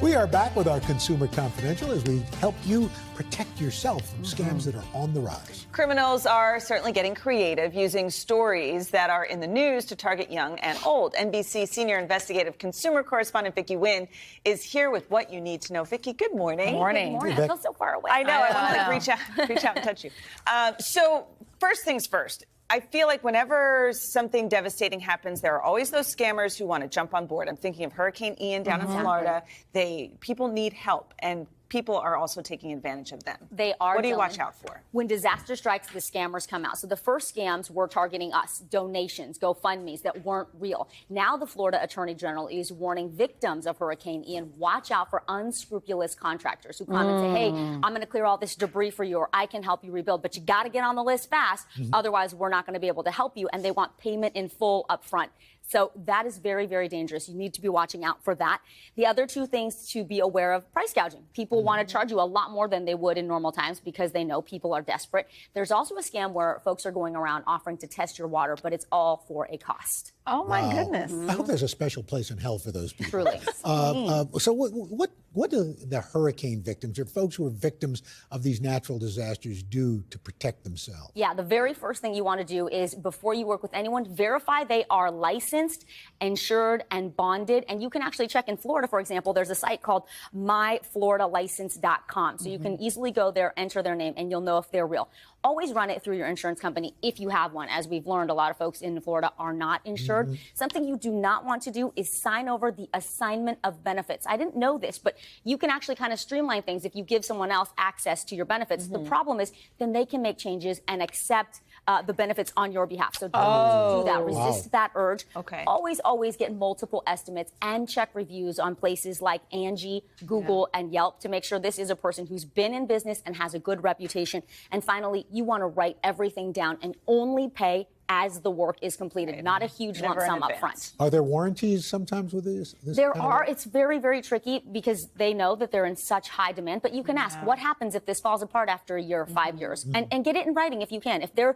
We are back with our Consumer Confidential as we help you protect yourself from scams that are on the rise. Criminals are certainly getting creative, using stories that are in the news to target young and old. NBC senior investigative consumer correspondent Vicky Nguyen is here with what you need to know. Vicky, good morning. Good morning. Hey, I feel so far away. I know. I want to reach out and touch you. So first things first. I feel like whenever something devastating happens, there are always those scammers who want to jump on board. I'm thinking of Hurricane Ian down in Florida. People need help, and people are also taking advantage of them. They are. What do you watch out for? When disaster strikes, the scammers come out. So the first scams were targeting us, donations, GoFundMes that weren't real. Now the Florida Attorney General is warning victims of Hurricane Ian, watch out for unscrupulous contractors who come and say, hey, I'm going to clear all this debris for you, or I can help you rebuild, but you got to get on the list fast. Otherwise, we're not going to be able to help you. And they want payment in full up front. So that is very, very dangerous. You need to be watching out for that. The other two things to be aware of: price gouging. People want to charge you a lot more than they would in normal times because they know people are desperate. There's also a scam where folks are going around offering to test your water, but it's all for a cost. Oh, my goodness. I hope there's a special place in hell for those people. Truly. So what do the hurricane victims or folks who are victims of these natural disasters do to protect themselves? Yeah, the very first thing you want to do is, before you work with anyone, verify they are licensed, insured, and bonded. And you can actually check in Florida, for example, there's a site called myfloridalicense.com. So you can easily go there, enter their name, and you'll know if they're real. Always run it through your insurance company if you have one. As we've learned, a lot of folks in Florida are not insured. Something you do not want to do is sign over the assignment of benefits. I didn't know this, but you can actually kind of streamline things if you give someone else access to your benefits. The problem is then they can make changes and accept the benefits on your behalf. So don't do that. Resist that urge. Okay. Always get multiple estimates and check reviews on places like Angie, Google, and Yelp to make sure this is a person who's been in business and has a good reputation. And finally, you want to write everything down and only pay as the work is completed, not a huge lump sum up front. Are there warranties sometimes with this? There are. It's very, very tricky because they know that they're in such high demand. But you can ask, what happens if this falls apart after a year or 5 years? And get it in writing if you can. If they're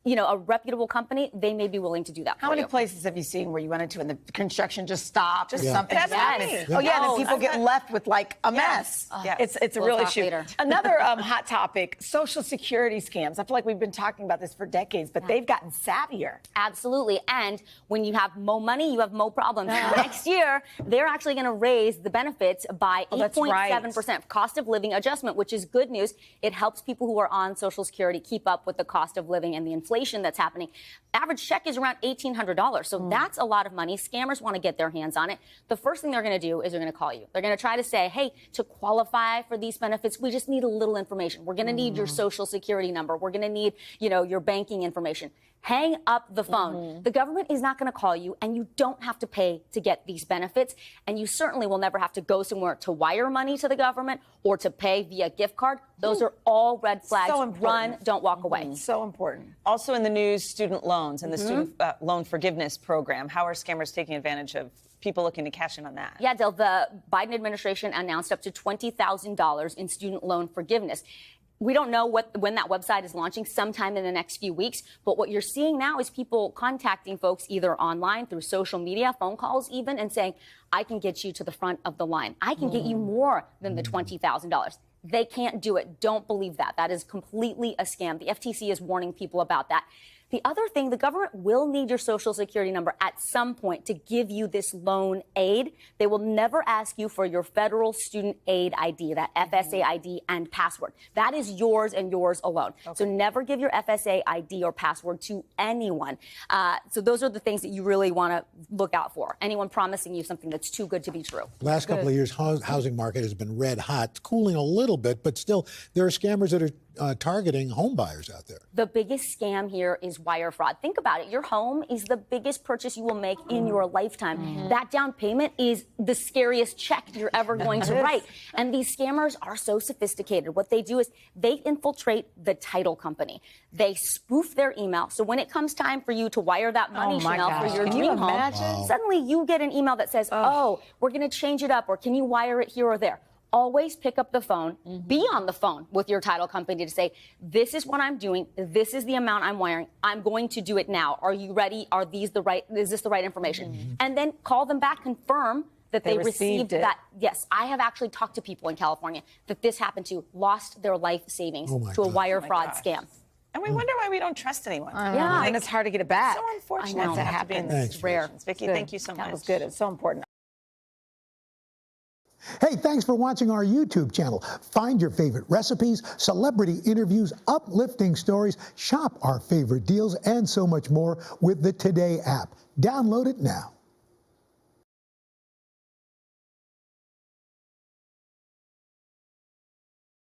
a reputable company, they may be willing to do that. How many places have you seen where you went into and the construction just stopped or something? Yes. Oh, yeah, and people get left with like a mess. Yes. It's a We'll real talk issue. later. Another hot topic: Social Security scams. I feel like we've been talking about this for decades, but they've gotten savvier. Absolutely. And when you have more money, you have more problems. Next year, they're actually going to raise the benefits by 8.7% cost of living adjustment, which is good news. It helps people who are on Social Security keep up with the cost of living and the inflation that's happening. Average check is around $1,800. So that's a lot of money. Scammers want to get their hands on it. The first thing they're going to do is they're going to call you. They're going to try to say, hey, to qualify for these benefits, we just need a little information. We're going to need your Social Security number. We're going to need, your banking information. Hang up the phone. The government is not going to call you, and you don't have to pay to get these benefits. And you certainly will never have to go somewhere to wire money to the government or to pay via gift card. Those are all red flags. So important. Run, don't walk away. So important. Also in the news, student loans and the student loan forgiveness program. How are scammers taking advantage of people looking to cash in on that? Yeah, Del, the Biden administration announced up to $20,000 in student loan forgiveness. We don't know when that website is launching, sometime in the next few weeks. But what you're seeing now is people contacting folks either online, through social media, phone calls even, and saying, I can get you to the front of the line. I can get you more than the $20,000. They can't do it. Don't believe that. That is completely a scam. The FTC is warning people about that. The other thing, the government will need your Social Security number at some point to give you this loan aid. They will never ask you for your federal student aid ID, that FSA ID and password. That is yours and yours alone. So never give your FSA ID or password to anyone. So those are the things that you really want to look out for. Anyone promising you something that's too good to be true. Last couple of years, housing market has been red hot. It's cooling a little bit, but still, there are scammers that are targeting home buyers out there. The biggest scam here is wire fraud. Think about it. Your home is the biggest purchase you will make in your lifetime. That down payment is the scariest check you're ever going to write. And these scammers are so sophisticated. What they do is they infiltrate the title company. They spoof their email. So when it comes time for you to wire that money, Chanel, for your dream home, suddenly you get an email that says, oh, we're going to change it up, or can you wire it here or there? Always pick up the phone, be on the phone with your title company to say, this is what I'm doing. This is the amount I'm wiring. I'm going to do it now. Are you ready? Is this the right information? And then call them back, confirm that They they received it. that. Yes, I have actually talked to people in California that this happened to, lost their life savings Oh my to a God. wire Oh my fraud gosh. scam. And we wonder why we don't trust anyone. Yeah. And it's hard to get it back. So unfortunate I know. to have to be in Thanks, this Rare. situation. Vicky, Good. thank you so much. That was good. It's so important. Hey, thanks for watching our YouTube channel. Find your favorite recipes, celebrity interviews, uplifting stories, shop our favorite deals, and so much more with the Today app. Download it now.